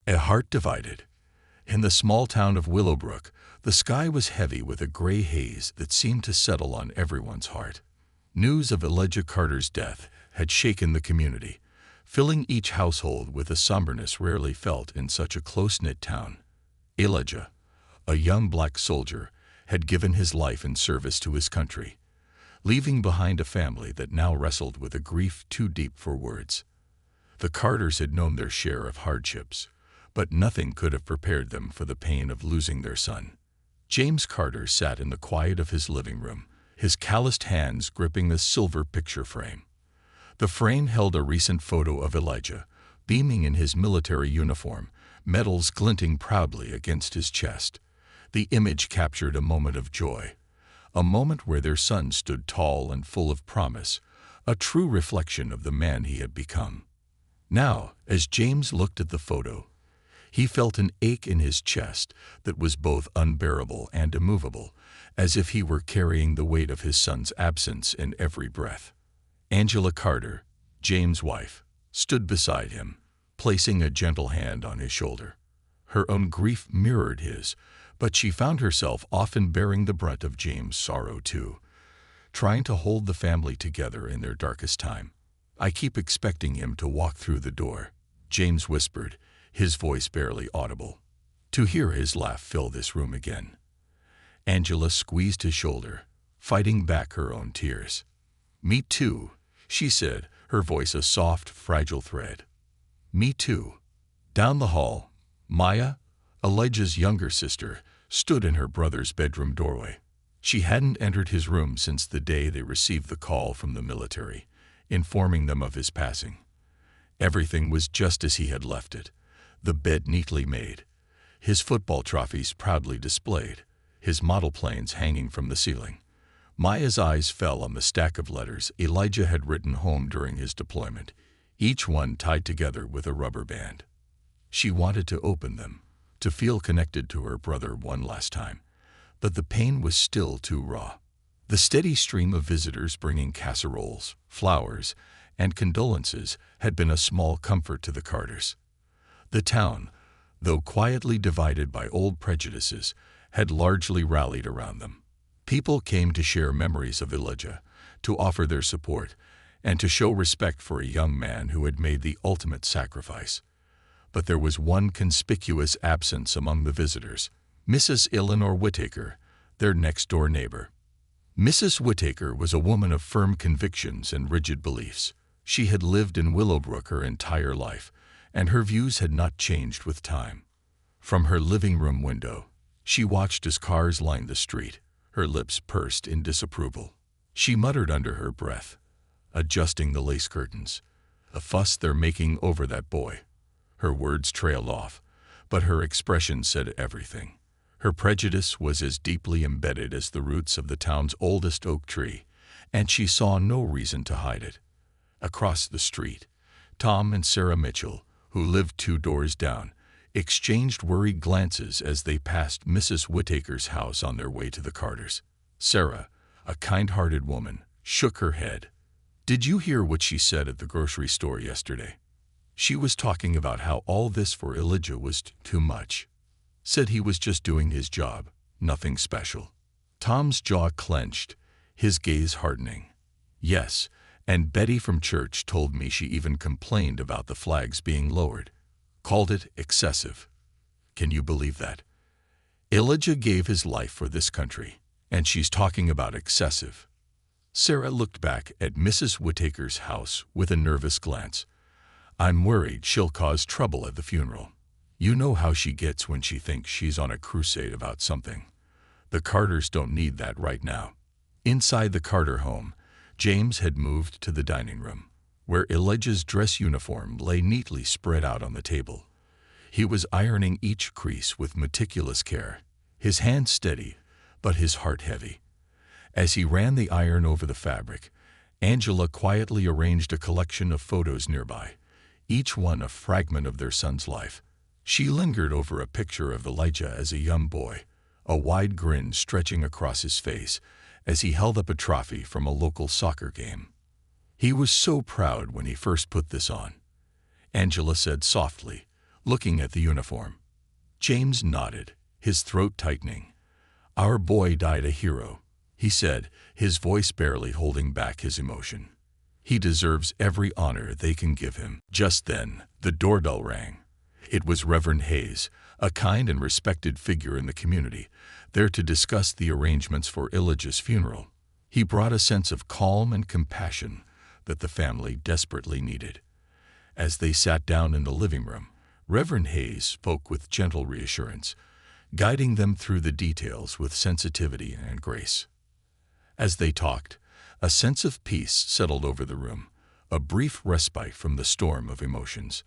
A heart divided. In the small town of Willowbrook, the sky was heavy with a gray haze that seemed to settle on everyone's heart. News of Elijah Carter's death had shaken the community, filling each household with a somberness rarely felt in such a close-knit town. Elijah, a young black soldier, had given his life in service to his country, leaving behind a family that now wrestled with a grief too deep for words. The Carters had known their share of hardships, but nothing could have prepared them for the pain of losing their son. James Carter sat in the quiet of his living room, his calloused hands gripping the silver picture frame. The frame held a recent photo of Elijah, beaming in his military uniform, medals glinting proudly against his chest. The image captured a moment of joy, a moment where their son stood tall and full of promise, a true reflection of the man he had become. Now, as James looked at the photo, he felt an ache in his chest that was both unbearable and immovable, as if he were carrying the weight of his son's absence in every breath. Angela Carter, James' wife, stood beside him, placing a gentle hand on his shoulder. Her own grief mirrored his, but she found herself often bearing the brunt of James' sorrow too, trying to hold the family together in their darkest time. "I keep expecting him to walk through the door," James whispered, his voice barely audible. "To hear his laugh fill this room again." Angela squeezed his shoulder, fighting back her own tears. "Me too," she said, her voice a soft, fragile thread. "Me too." Down the hall, Maya, Elijah's younger sister, stood in her brother's bedroom doorway. She hadn't entered his room since the day they received the call from the military, informing them of his passing. Everything was just as he had left it, the bed neatly made, his football trophies proudly displayed, his model planes hanging from the ceiling. Maya's eyes fell on the stack of letters Elijah had written home during his deployment, each one tied together with a rubber band. She wanted to open them, to feel connected to her brother one last time, but the pain was still too raw. The steady stream of visitors bringing casseroles, flowers, and condolences had been a small comfort to the Carters. The town, though quietly divided by old prejudices, had largely rallied around them. People came to share memories of Elijah, to offer their support, and to show respect for a young man who had made the ultimate sacrifice. But there was one conspicuous absence among the visitors: Mrs. Eleanor Whittaker, their next-door neighbor. Mrs. Whittaker was a woman of firm convictions and rigid beliefs. She had lived in Willowbrook her entire life, and her views had not changed with time. From her living room window, she watched as cars lined the street, her lips pursed in disapproval. She muttered under her breath, adjusting the lace curtains, "A fuss they're making over that boy." Her words trailed off, but her expression said everything. Her prejudice was as deeply embedded as the roots of the town's oldest oak tree, and she saw no reason to hide it. Across the street, Tom and Sarah Mitchell, who lived 2 doors down, exchanged worried glances as they passed Mrs. Whittaker's house on their way to the Carters. Sarah, a kind-hearted woman, shook her head. "Did you hear what she said at the grocery store yesterday? She was talking about how all this for Elijah was too much. Said he was just doing his job, nothing special." Tom's jaw clenched, his gaze hardening. "Yes, and Betty from church told me she even complained about the flags being lowered. Called it excessive. Can you believe that? Elijah gave his life for this country, and she's talking about excessive." Sarah looked back at Mrs. Whittaker's house with a nervous glance. "I'm worried she'll cause trouble at the funeral. You know how she gets when she thinks she's on a crusade about something. The Carters don't need that right now." Inside the Carter home, James had moved to the dining room, where Elijah's dress uniform lay neatly spread out on the table. He was ironing each crease with meticulous care, his hand steady, but his heart heavy. As he ran the iron over the fabric, Angela quietly arranged a collection of photos nearby, each one a fragment of their son's life. She lingered over a picture of Elijah as a young boy, a wide grin stretching across his face as he held up a trophy from a local soccer game. "He was so proud when he first put this on," Angela said softly, looking at the uniform. James nodded, his throat tightening. "Our boy died a hero," he said, his voice barely holding back his emotion. "He deserves every honor they can give him." Just then, the doorbell rang. It was Reverend Hayes, a kind and respected figure in the community, there to discuss the arrangements for Elijah's funeral. He brought a sense of calm and compassion that the family desperately needed. As they sat down in the living room, Reverend Hayes spoke with gentle reassurance, guiding them through the details with sensitivity and grace. As they talked, a sense of peace settled over the room, a brief respite from the storm of emotions.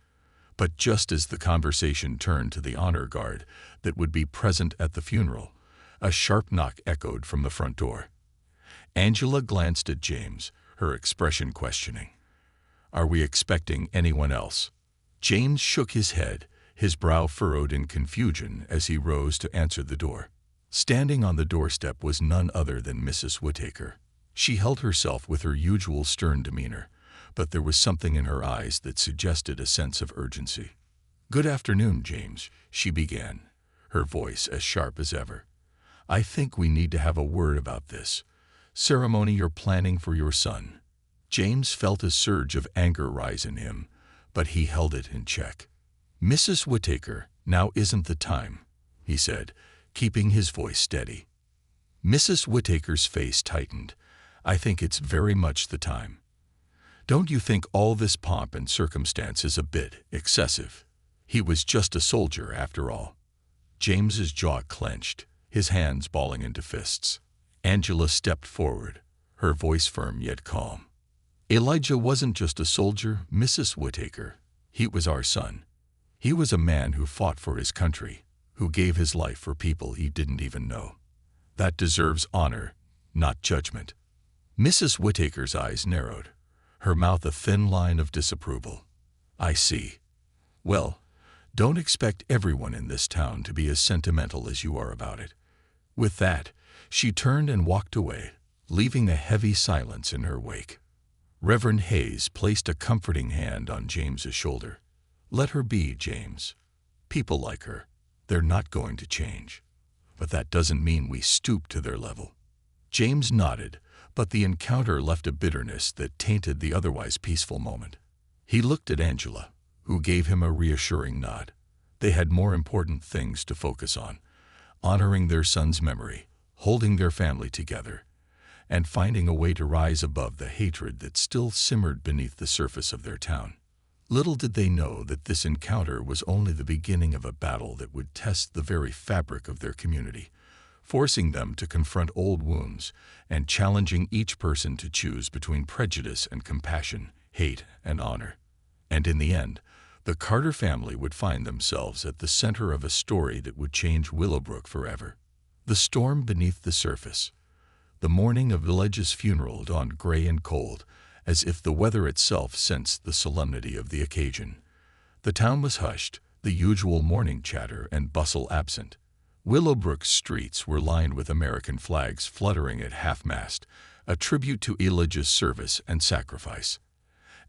But just as the conversation turned to the honor guard that would be present at the funeral, a sharp knock echoed from the front door. Angela glanced at James, her expression questioning. "Are we expecting anyone else?" James shook his head, his brow furrowed in confusion as he rose to answer the door. Standing on the doorstep was none other than Mrs. Whittaker. She held herself with her usual stern demeanor, but there was something in her eyes that suggested a sense of urgency. "Good afternoon, James," she began, her voice as sharp as ever. "I think we need to have a word about this ceremony you're planning for your son." James felt a surge of anger rise in him, but he held it in check. "Mrs. Whittaker, now isn't the time," he said, keeping his voice steady. Mrs. Whittaker's face tightened. "I think it's very much the time. Don't you think all this pomp and circumstance is a bit excessive? He was just a soldier, after all." James's jaw clenched, his hands balling into fists. Angela stepped forward, her voice firm yet calm. "Elijah wasn't just a soldier, Mrs. Whittaker. He was our son. He was a man who fought for his country, who gave his life for people he didn't even know. That deserves honor, not judgment." Mrs. Whittaker's eyes narrowed, her mouth a thin line of disapproval. "I see. Well, don't expect everyone in this town to be as sentimental as you are about it." With that, she turned and walked away, leaving a heavy silence in her wake. Reverend Hayes placed a comforting hand on James's shoulder. "Let her be, James. People like her, they're not going to change. But that doesn't mean we stoop to their level." James nodded, but the encounter left a bitterness that tainted the otherwise peaceful moment. He looked at Angela, who gave him a reassuring nod. They had more important things to focus on, honoring their son's memory, holding their family together, and finding a way to rise above the hatred that still simmered beneath the surface of their town. Little did they know that this encounter was only the beginning of a battle that would test the very fabric of their community, forcing them to confront old wounds and challenging each person to choose between prejudice and compassion, hate and honor. And in the end, the Carter family would find themselves at the center of a story that would change Willowbrook forever. The storm beneath the surface. The morning of Elijah's funeral dawned gray and cold, as if the weather itself sensed the solemnity of the occasion. The town was hushed, the usual morning chatter and bustle absent. Willowbrook's streets were lined with American flags fluttering at half-mast, a tribute to Elijah's service and sacrifice.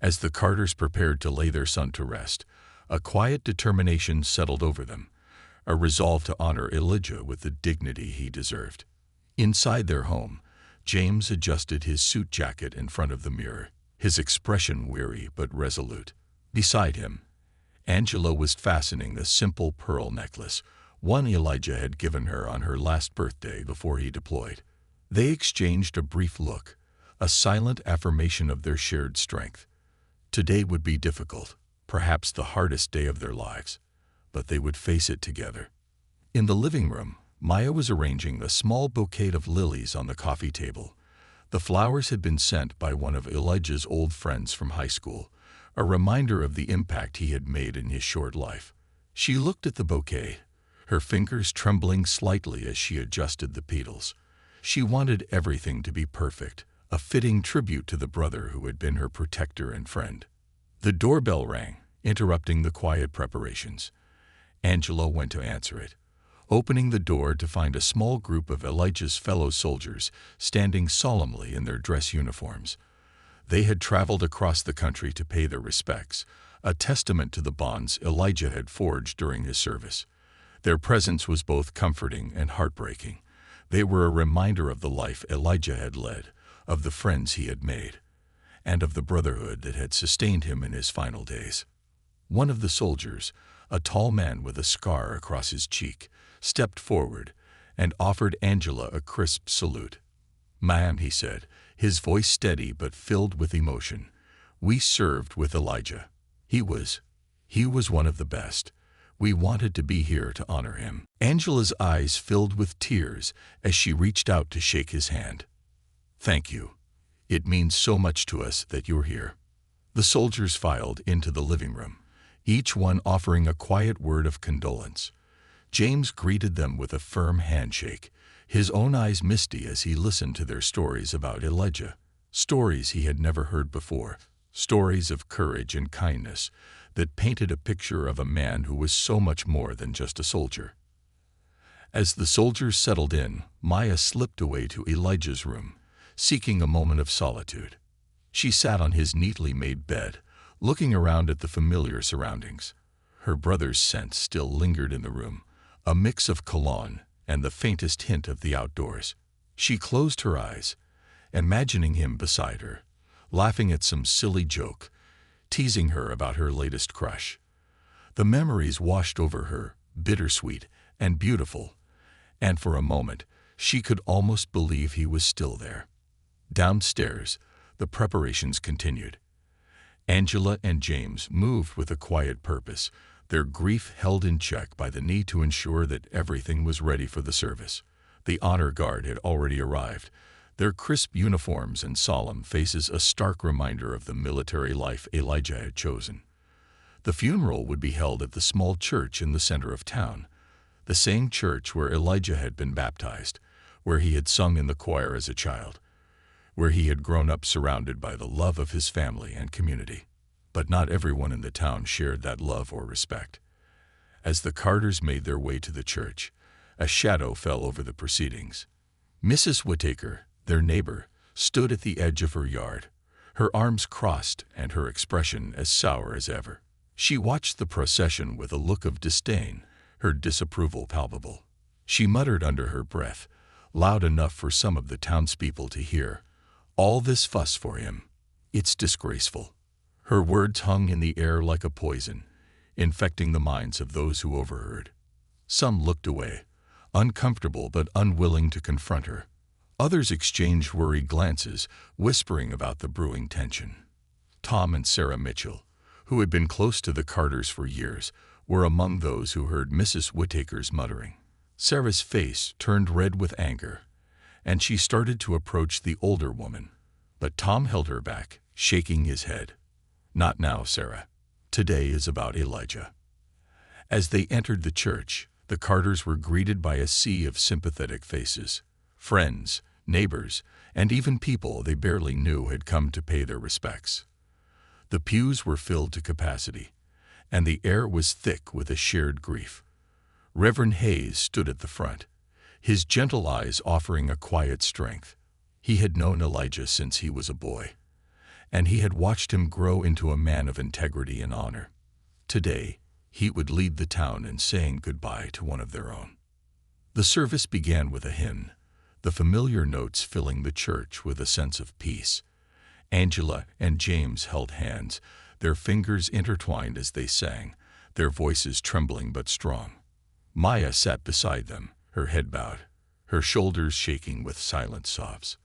As the Carters prepared to lay their son to rest, a quiet determination settled over them, a resolve to honor Elijah with the dignity he deserved. Inside their home, James adjusted his suit jacket in front of the mirror, his expression weary but resolute. Beside him, Angela was fastening the simple pearl necklace, one Elijah had given her on her last birthday before he deployed. They exchanged a brief look, a silent affirmation of their shared strength. Today would be difficult, perhaps the hardest day of their lives, but they would face it together. In the living room, Maya was arranging a small bouquet of lilies on the coffee table. The flowers had been sent by one of Elijah's old friends from high school, a reminder of the impact he had made in his short life. She looked at the bouquet, her fingers trembling slightly as she adjusted the petals. She wanted everything to be perfect, a fitting tribute to the brother who had been her protector and friend. The doorbell rang, interrupting the quiet preparations. Angela went to answer it, opening the door to find a small group of Elijah's fellow soldiers standing solemnly in their dress uniforms. They had traveled across the country to pay their respects, a testament to the bonds Elijah had forged during his service. Their presence was both comforting and heartbreaking. They were a reminder of the life Elijah had led, of the friends he had made, and of the brotherhood that had sustained him in his final days. One of the soldiers, a tall man with a scar across his cheek, stepped forward and offered Angela a crisp salute. "Ma'am," he said, his voice steady but filled with emotion, "we served with Elijah. He was one of the best. We wanted to be here to honor him." Angela's eyes filled with tears as she reached out to shake his hand. "Thank you. It means so much to us that you're here." The soldiers filed into the living room, each one offering a quiet word of condolence. James greeted them with a firm handshake, his own eyes misty as he listened to their stories about Elijah, stories he had never heard before, stories of courage and kindness that painted a picture of a man who was so much more than just a soldier. As the soldiers settled in, Maya slipped away to Elijah's room, seeking a moment of solitude. She sat on his neatly made bed, looking around at the familiar surroundings. Her brother's scent still lingered in the room, a mix of cologne and the faintest hint of the outdoors. She closed her eyes, imagining him beside her, laughing at some silly joke, teasing her about her latest crush. The memories washed over her, bittersweet and beautiful, and for a moment she could almost believe he was still there. Downstairs, the preparations continued. Angela and James moved with a quiet purpose, their grief held in check by the need to ensure that everything was ready for the service. The honor guard had already arrived, their crisp uniforms and solemn faces a stark reminder of the military life Elijah had chosen. The funeral would be held at the small church in the center of town, the same church where Elijah had been baptized, where he had sung in the choir as a child, where he had grown up surrounded by the love of his family and community. But not everyone in the town shared that love or respect. As the Carters made their way to the church, a shadow fell over the proceedings. Mrs. Whittaker, their neighbor, stood at the edge of her yard, her arms crossed and her expression as sour as ever. She watched the procession with a look of disdain, her disapproval palpable. She muttered under her breath, loud enough for some of the townspeople to hear, "All this fuss for him. It's disgraceful." Her words hung in the air like a poison, infecting the minds of those who overheard. Some looked away, uncomfortable but unwilling to confront her. Others exchanged worried glances, whispering about the brewing tension. Tom and Sarah Mitchell, who had been close to the Carters for years, were among those who heard Mrs. Whittaker's muttering. Sarah's face turned red with anger, and she started to approach the older woman. But Tom held her back, shaking his head. "Not now, Sarah. Today is about Elijah." As they entered the church, the Carters were greeted by a sea of sympathetic faces. Friends, neighbors, and even people they barely knew had come to pay their respects. The pews were filled to capacity, and the air was thick with a shared grief. Reverend Hayes stood at the front, his gentle eyes offering a quiet strength. He had known Elijah since he was a boy, and he had watched him grow into a man of integrity and honor. Today, he would lead the town in saying goodbye to one of their own. The service began with a hymn, the familiar notes filling the church with a sense of peace. Angela and James held hands, their fingers intertwined as they sang, their voices trembling but strong. Maya sat beside them, her head bowed, her shoulders shaking with silent sobs.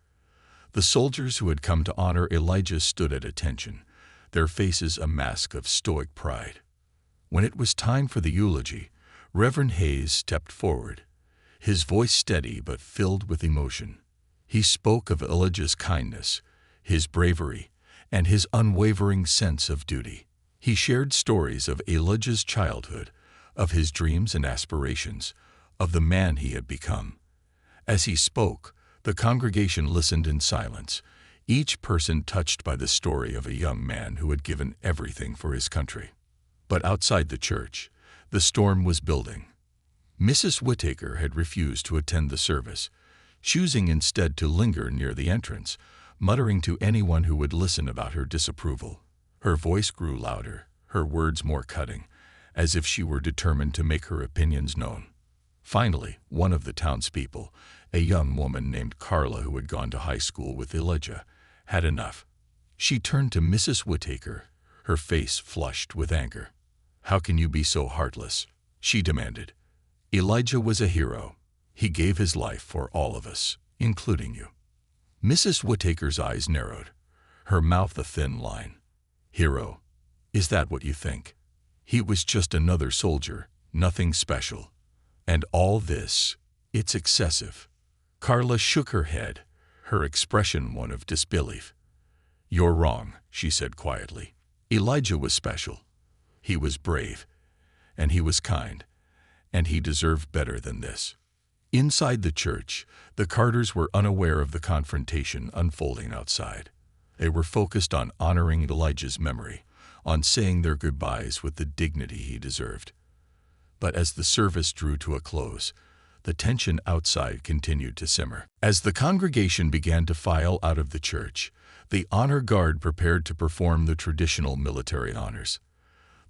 The soldiers who had come to honor Elijah stood at attention, their faces a mask of stoic pride. When it was time for the eulogy, Reverend Hayes stepped forward, his voice steady but filled with emotion. He spoke of Elijah's kindness, his bravery, and his unwavering sense of duty. He shared stories of Elijah's childhood, of his dreams and aspirations, of the man he had become. As he spoke, the congregation listened in silence, each person touched by the story of a young man who had given everything for his country. But outside the church, the storm was building. Mrs. Whittaker had refused to attend the service, choosing instead to linger near the entrance, muttering to anyone who would listen about her disapproval. Her voice grew louder, her words more cutting, as if she were determined to make her opinions known. Finally, one of the townspeople, a young woman named Carla who had gone to high school with Elijah, had enough. She turned to Mrs. Whittaker, her face flushed with anger. "How can you be so heartless?" she demanded. "Elijah was a hero. He gave his life for all of us, including you." Mrs. Whittaker's eyes narrowed, her mouth a thin line. "Hero? Is that what you think? He was just another soldier, nothing special. And all this, it's excessive." Carla shook her head, her expression one of disbelief. "You're wrong," she said quietly. "Elijah was special. He was brave, and he was kind, and he deserved better than this." Inside the church, the Carters were unaware of the confrontation unfolding outside. They were focused on honoring Elijah's memory, on saying their goodbyes with the dignity he deserved. But as the service drew to a close, the tension outside continued to simmer. As the congregation began to file out of the church, the honor guard prepared to perform the traditional military honors.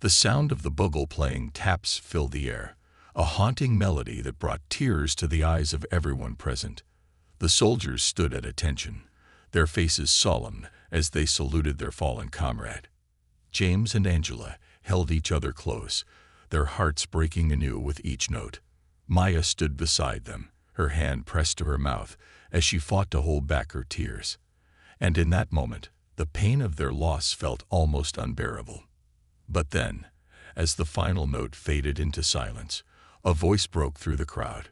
The sound of the bugle playing taps filled the air, a haunting melody that brought tears to the eyes of everyone present. The soldiers stood at attention, their faces solemn as they saluted their fallen comrade. James and Angela held each other close, their hearts breaking anew with each note. Maya stood beside them, her hand pressed to her mouth as she fought to hold back her tears. And in that moment, the pain of their loss felt almost unbearable. But then, as the final note faded into silence, a voice broke through the crowd.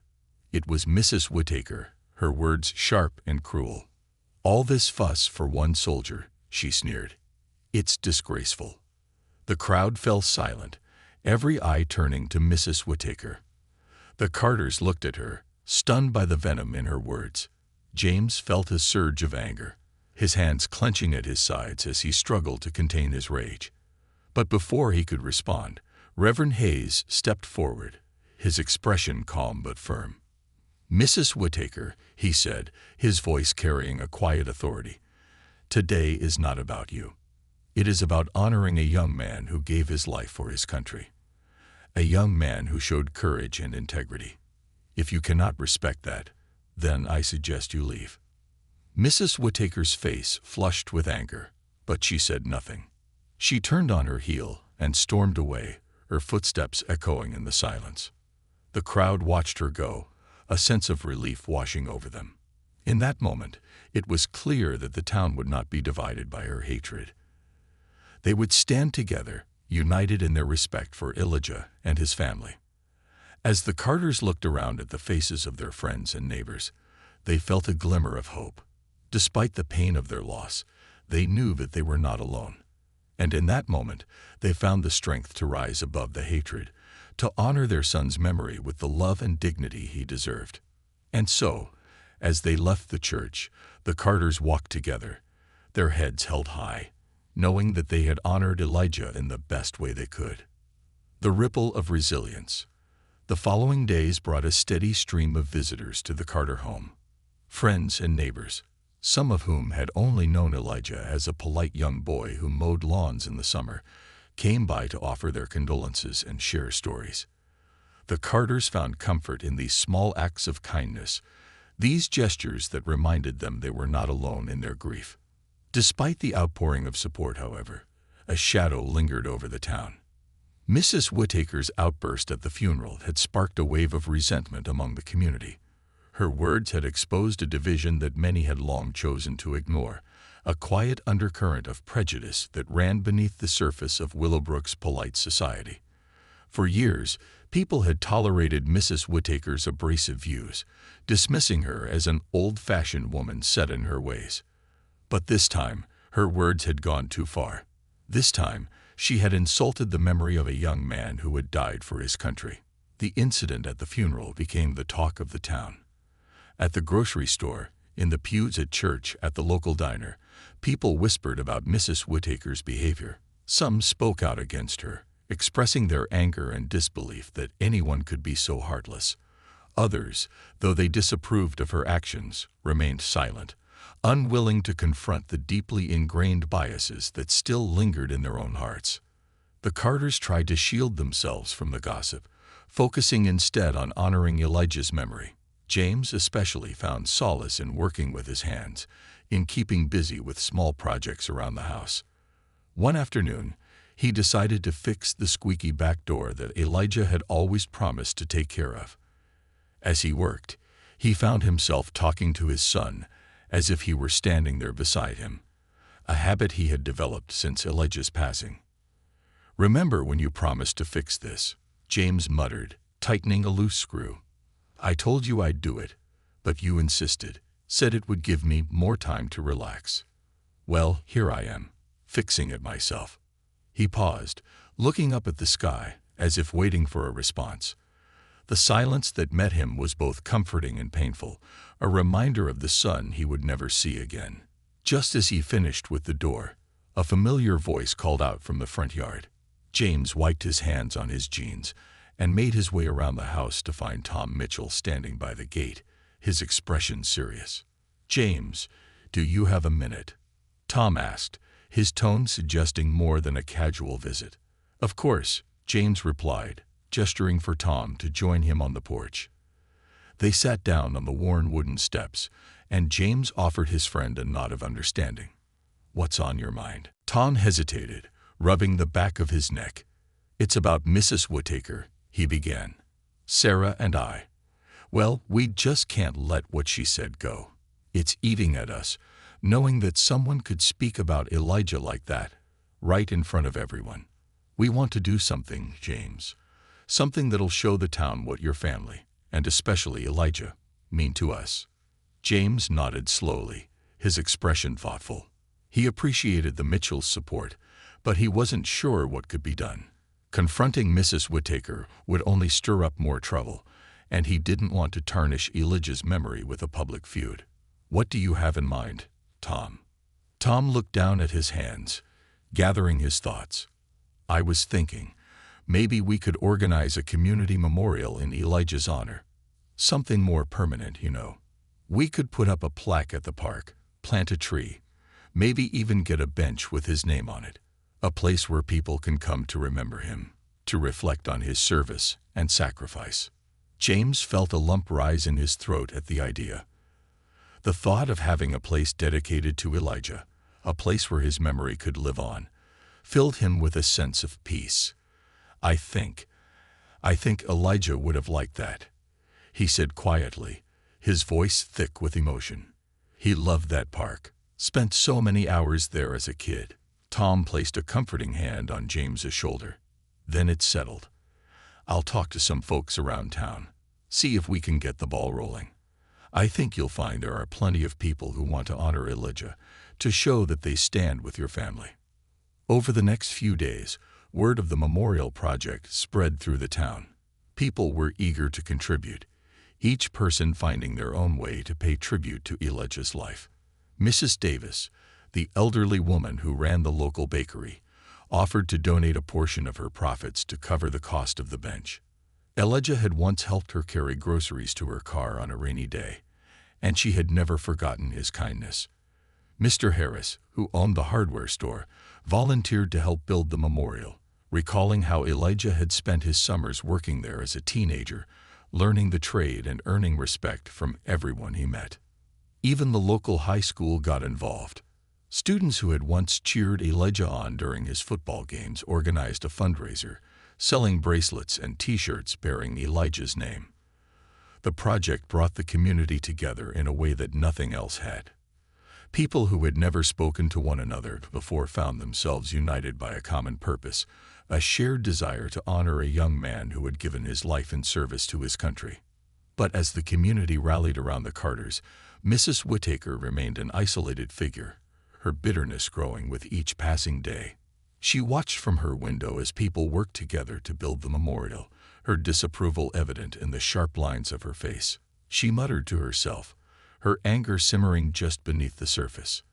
It was Mrs. Whittaker, her words sharp and cruel. "All this fuss for one soldier," she sneered. "It's disgraceful." The crowd fell silent, every eye turning to Mrs. Whittaker. The Carters looked at her, stunned by the venom in her words. James felt a surge of anger, his hands clenching at his sides as he struggled to contain his rage. But before he could respond, Reverend Hayes stepped forward, his expression calm but firm. "Mrs. Whittaker," he said, his voice carrying a quiet authority, "today is not about you. It is about honoring a young man who gave his life for his country, a young man who showed courage and integrity. If you cannot respect that, then I suggest you leave." Mrs. Whittaker's face flushed with anger, but she said nothing. She turned on her heel and stormed away, her footsteps echoing in the silence. The crowd watched her go, a sense of relief washing over them. In that moment, it was clear that the town would not be divided by her hatred. They would stand together, united in their respect for Elijah and his family. As the Carters looked around at the faces of their friends and neighbors, they felt a glimmer of hope. Despite the pain of their loss, they knew that they were not alone. And in that moment, they found the strength to rise above the hatred, to honor their son's memory with the love and dignity he deserved. And so, as they left the church, the Carters walked together, their heads held high, knowing that they had honored Elijah in the best way they could. The ripple of resilience. The following days brought a steady stream of visitors to the Carter home. Friends and neighbors, some of whom had only known Elijah as a polite young boy who mowed lawns in the summer, came by to offer their condolences and share stories. The Carters found comfort in these small acts of kindness, these gestures that reminded them they were not alone in their grief. Despite the outpouring of support, however, a shadow lingered over the town. Mrs. Whittaker's outburst at the funeral had sparked a wave of resentment among the community. Her words had exposed a division that many had long chosen to ignore, a quiet undercurrent of prejudice that ran beneath the surface of Willowbrook's polite society. For years, people had tolerated Mrs. Whittaker's abrasive views, dismissing her as an old-fashioned woman set in her ways. But this time, her words had gone too far. This time, she had insulted the memory of a young man who had died for his country. The incident at the funeral became the talk of the town. At the grocery store, in the pews at church, at the local diner, people whispered about Mrs. Whittaker's behavior. Some spoke out against her, expressing their anger and disbelief that anyone could be so heartless. Others, though they disapproved of her actions, remained silent, unwilling to confront the deeply ingrained biases that still lingered in their own hearts. The Carters tried to shield themselves from the gossip, focusing instead on honoring Elijah's memory. James especially found solace in working with his hands, in keeping busy with small projects around the house. One afternoon, he decided to fix the squeaky back door that Elijah had always promised to take care of. As he worked, he found himself talking to his son as if he were standing there beside him, a habit he had developed since Elijah's passing. "Remember when you promised to fix this?" James muttered, tightening a loose screw. "I told you I'd do it, but you insisted, said it would give me more time to relax. Well, here I am, fixing it myself." He paused, looking up at the sky, as if waiting for a response. The silence that met him was both comforting and painful, a reminder of the son he would never see again. Just as he finished with the door, a familiar voice called out from the front yard. James wiped his hands on his jeans and made his way around the house to find Tom Mitchell standing by the gate, his expression serious. "James, do you have a minute?" Tom asked, his tone suggesting more than a casual visit. "Of course," James replied, gesturing for Tom to join him on the porch. They sat down on the worn wooden steps, and James offered his friend a nod of understanding. "What's on your mind?" Tom hesitated, rubbing the back of his neck. "It's about Mrs. Whittaker," he began. "Sarah and I. Well, we just can't let what she said go. It's eating at us, knowing that someone could speak about Elijah like that, right in front of everyone. We want to do something, James. Something that'll show the town what your family, and especially Elijah, mean to us." James nodded slowly, his expression thoughtful. He appreciated the Mitchells' support, but he wasn't sure what could be done. Confronting Mrs. Whittaker would only stir up more trouble, and he didn't want to tarnish Elijah's memory with a public feud. "What do you have in mind, Tom?" Tom looked down at his hands, gathering his thoughts. "I was thinking, maybe we could organize a community memorial in Elijah's honor. Something more permanent, you know. We could put up a plaque at the park, plant a tree, maybe even get a bench with his name on it. A place where people can come to remember him, to reflect on his service and sacrifice." James felt a lump rise in his throat at the idea. The thought of having a place dedicated to Elijah, a place where his memory could live on, filled him with a sense of peace. I think Elijah would have liked that," he said quietly, his voice thick with emotion. "He loved that park, spent so many hours there as a kid." Tom placed a comforting hand on James's shoulder. "Then it's settled. I'll talk to some folks around town, see if we can get the ball rolling. I think you'll find there are plenty of people who want to honor Elijah, to show that they stand with your family." Over the next few days, word of the memorial project spread through the town. People were eager to contribute, each person finding their own way to pay tribute to Elijah's life. Mrs. Davis, the elderly woman who ran the local bakery, offered to donate a portion of her profits to cover the cost of the bench. Elijah had once helped her carry groceries to her car on a rainy day, and she had never forgotten his kindness. Mr. Harris, who owned the hardware store, volunteered to help build the memorial, recalling how Elijah had spent his summers working there as a teenager, learning the trade and earning respect from everyone he met. Even the local high school got involved. Students who had once cheered Elijah on during his football games organized a fundraiser, selling bracelets and T-shirts bearing Elijah's name. The project brought the community together in a way that nothing else had. People who had never spoken to one another before found themselves united by a common purpose, a shared desire to honor a young man who had given his life in service to his country. But as the community rallied around the Carters, Mrs. Whittaker remained an isolated figure, her bitterness growing with each passing day. She watched from her window as people worked together to build the memorial, her disapproval evident in the sharp lines of her face. She muttered to herself, her anger simmering just beneath the surface.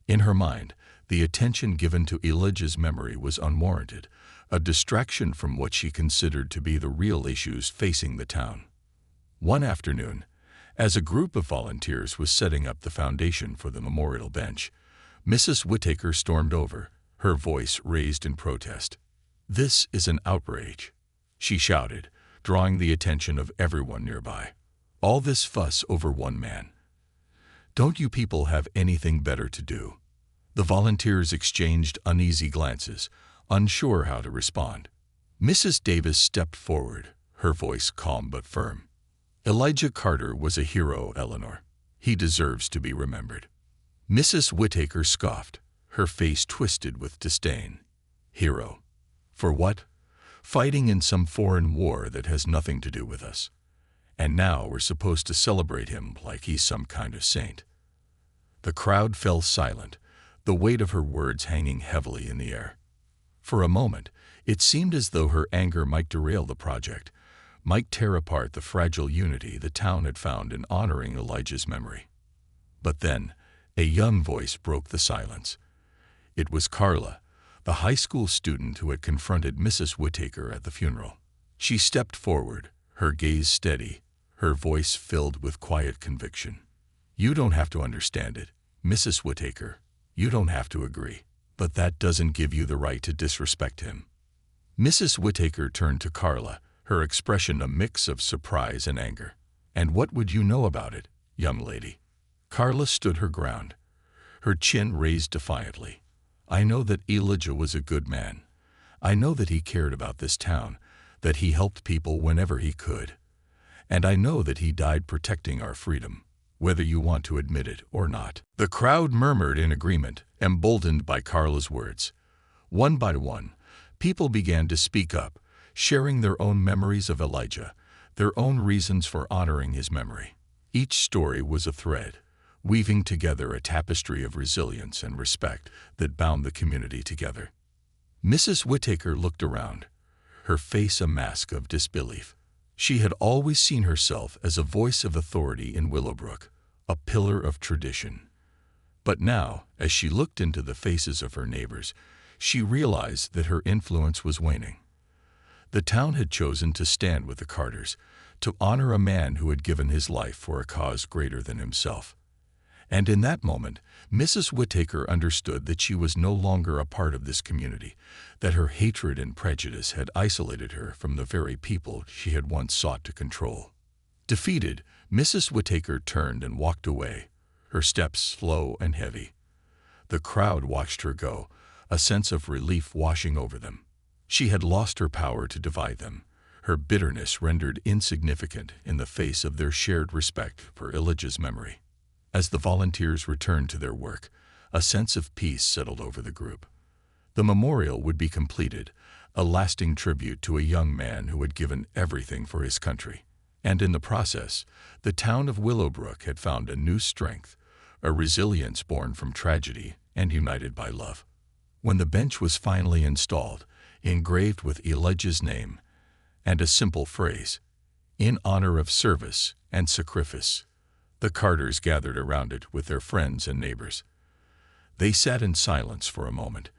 In her mind, the attention given to Elijah's memory was unwarranted, a distraction from what she considered to be the real issues facing the town. One afternoon, as a group of volunteers was setting up the foundation for the memorial bench, Mrs. Whittaker stormed over, her voice raised in protest. "This is an outrage," she shouted, drawing the attention of everyone nearby. "All this fuss over one man. Don't you people have anything better to do?" The volunteers exchanged uneasy glances, unsure how to respond. Mrs. Davis stepped forward, her voice calm but firm. "Elijah Carter was a hero, Eleanor. He deserves to be remembered." Mrs. Whittaker scoffed, her face twisted with disdain. "Hero? For what? Fighting in some foreign war that has nothing to do with us. And now we're supposed to celebrate him like he's some kind of saint." The crowd fell silent, the weight of her words hanging heavily in the air. For a moment, it seemed as though her anger might derail the project, might tear apart the fragile unity the town had found in honoring Elijah's memory. But then, a young voice broke the silence. It was Carla, the high school student who had confronted Mrs. Whittaker at the funeral. She stepped forward, her gaze steady, her voice filled with quiet conviction. "You don't have to understand it, Mrs. Whittaker. You don't have to agree. But that doesn't give you the right to disrespect him." Mrs. Whittaker turned to Carla, her expression a mix of surprise and anger. "And what would you know about it, young lady?" Carla stood her ground, her chin raised defiantly. "I know that Elijah was a good man. I know that he cared about this town, that he helped people whenever he could. And I know that he died protecting our freedom, whether you want to admit it or not." The crowd murmured in agreement, emboldened by Carla's words. One by one, people began to speak up, sharing their own memories of Elijah, their own reasons for honoring his memory. Each story was a thread, weaving together a tapestry of resilience and respect that bound the community together. Mrs. Whittaker looked around, her face a mask of disbelief. She had always seen herself as a voice of authority in Willowbrook, a pillar of tradition. But now, as she looked into the faces of her neighbors, she realized that her influence was waning. The town had chosen to stand with the Carters, to honor a man who had given his life for a cause greater than himself. And in that moment, Mrs. Whittaker understood that she was no longer a part of this community, that her hatred and prejudice had isolated her from the very people she had once sought to control. Defeated, Mrs. Whittaker turned and walked away, her steps slow and heavy. The crowd watched her go, a sense of relief washing over them. She had lost her power to divide them, her bitterness rendered insignificant in the face of their shared respect for Elijah's memory. As the volunteers returned to their work, a sense of peace settled over the group. The memorial would be completed, a lasting tribute to a young man who had given everything for his country. And in the process, the town of Willowbrook had found a new strength, a resilience born from tragedy and united by love. When the bench was finally installed, engraved with Elijah's name, and a simple phrase, "In honor of service and sacrifice," the Carters gathered around it with their friends and neighbors. They sat in silence for a moment,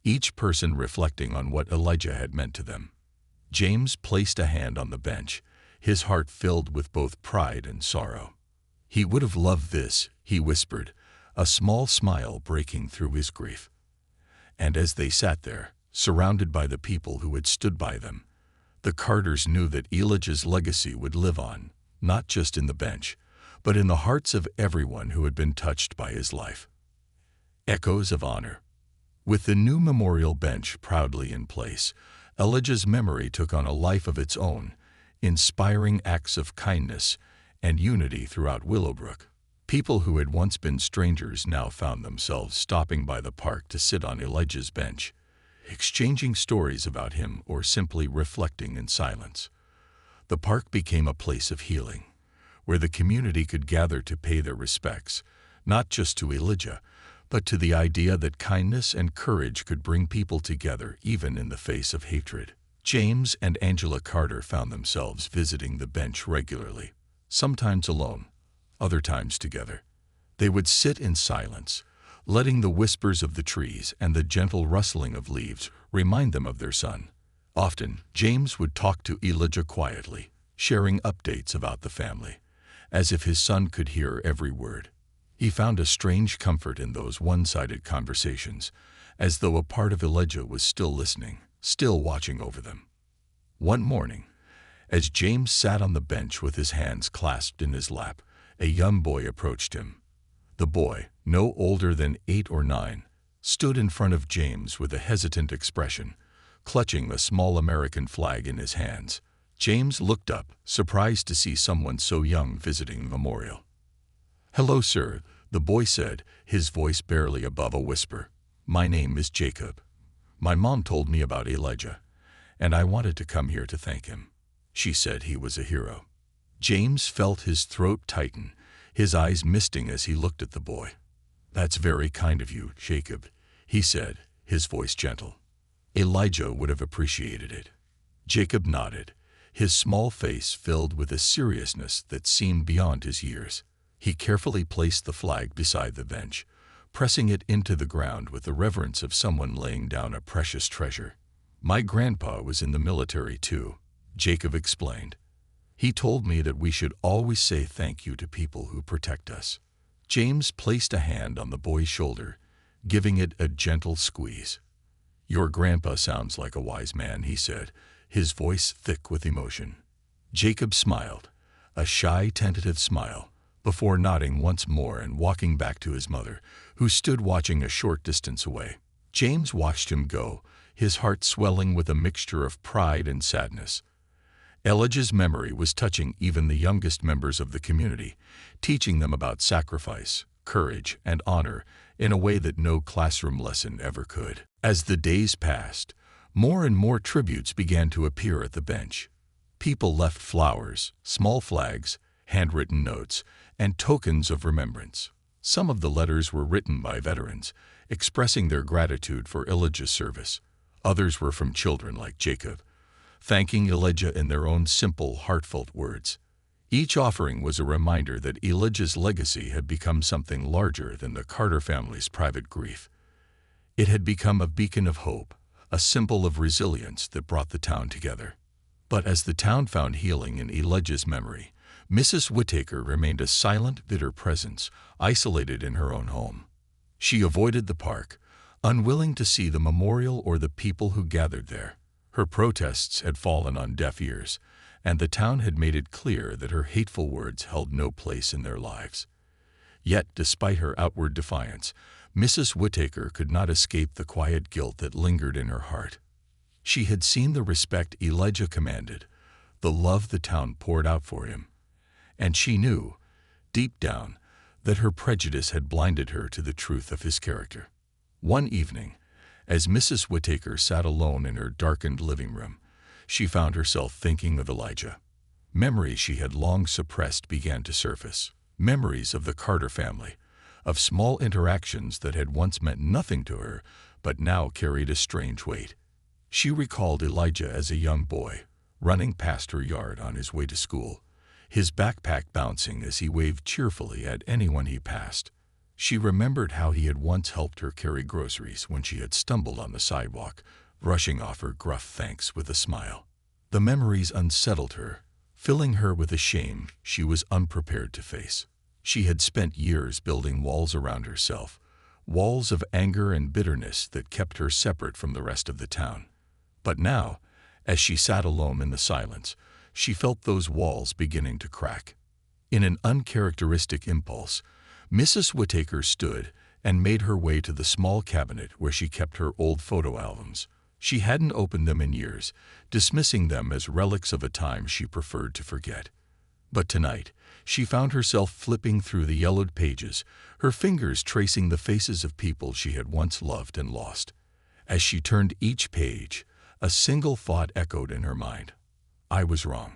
each person reflecting on what Elijah had meant to them. James placed a hand on the bench, his heart filled with both pride and sorrow. "He would have loved this," he whispered, a small smile breaking through his grief. And as they sat there, surrounded by the people who had stood by them, the Carters knew that Elijah's legacy would live on, not just in the bench, but in the hearts of everyone who had been touched by his life. Echoes of honor. With the new memorial bench proudly in place, Elijah's memory took on a life of its own, inspiring acts of kindness and unity throughout Willowbrook. People who had once been strangers now found themselves stopping by the park to sit on Elijah's bench, exchanging stories about him or simply reflecting in silence. The park became a place of healing, where the community could gather to pay their respects, not just to Elijah, but to the idea that kindness and courage could bring people together even in the face of hatred. James and Angela Carter found themselves visiting the bench regularly, sometimes alone, other times together. They would sit in silence, letting the whispers of the trees and the gentle rustling of leaves remind them of their son. Often, James would talk to Elijah quietly, sharing updates about the family, as if his son could hear every word. He found a strange comfort in those one-sided conversations, as though a part of Elijah was still listening, still watching over them. One morning, as James sat on the bench with his hands clasped in his lap, a young boy approached him. The boy, no older than 8 or 9, stood in front of James with a hesitant expression, clutching a small American flag in his hands. James looked up, surprised to see someone so young visiting the memorial. "Hello, sir," the boy said, his voice barely above a whisper. "My name is Jacob. My mom told me about Elijah, and I wanted to come here to thank him. She said he was a hero." James felt his throat tighten, his eyes misting as he looked at the boy. "That's very kind of you, Jacob," he said, his voice gentle. "Elijah would have appreciated it." Jacob nodded, his small face filled with a seriousness that seemed beyond his years. He carefully placed the flag beside the bench, pressing it into the ground with the reverence of someone laying down a precious treasure. "My grandpa was in the military too," Jacob explained. "He told me that we should always say thank you to people who protect us." James placed a hand on the boy's shoulder, giving it a gentle squeeze. "Your grandpa sounds like a wise man," he said, his voice thick with emotion. Jacob smiled, a shy, tentative smile, before nodding once more and walking back to his mother, who stood watching a short distance away. James watched him go, his heart swelling with a mixture of pride and sadness. Elijah's memory was touching even the youngest members of the community, teaching them about sacrifice, courage, and honor in a way that no classroom lesson ever could. As the days passed, more and more tributes began to appear at the bench. People left flowers, small flags, handwritten notes, and tokens of remembrance. Some of the letters were written by veterans, expressing their gratitude for Elijah's service. Others were from children like Jacob, thanking Elijah in their own simple, heartfelt words. Each offering was a reminder that Elijah's legacy had become something larger than the Carter family's private grief. It had become a beacon of hope, a symbol of resilience that brought the town together. But as the town found healing in Elijah's memory, Mrs. Whittaker remained a silent, bitter presence, isolated in her own home. She avoided the park, unwilling to see the memorial or the people who gathered there. Her protests had fallen on deaf ears, and the town had made it clear that her hateful words held no place in their lives. Yet, despite her outward defiance, Mrs. Whittaker could not escape the quiet guilt that lingered in her heart. She had seen the respect Elijah commanded, the love the town poured out for him, and she knew, deep down, that her prejudice had blinded her to the truth of his character. One evening, as Mrs. Whittaker sat alone in her darkened living room, she found herself thinking of Elijah. Memories she had long suppressed began to surface. Memories of the Carter family, of small interactions that had once meant nothing to her, but now carried a strange weight. She recalled Elijah as a young boy, running past her yard on his way to school, his backpack bouncing as he waved cheerfully at anyone he passed. She remembered how he had once helped her carry groceries when she had stumbled on the sidewalk, brushing off her gruff thanks with a smile. The memories unsettled her, filling her with a shame she was unprepared to face. She had spent years building walls around herself, walls of anger and bitterness that kept her separate from the rest of the town. But now, as she sat alone in the silence, she felt those walls beginning to crack. In an uncharacteristic impulse, Mrs. Whittaker stood and made her way to the small cabinet where she kept her old photo albums. She hadn't opened them in years, dismissing them as relics of a time she preferred to forget. But tonight, she found herself flipping through the yellowed pages, her fingers tracing the faces of people she had once loved and lost. As she turned each page, a single thought echoed in her mind: I was wrong.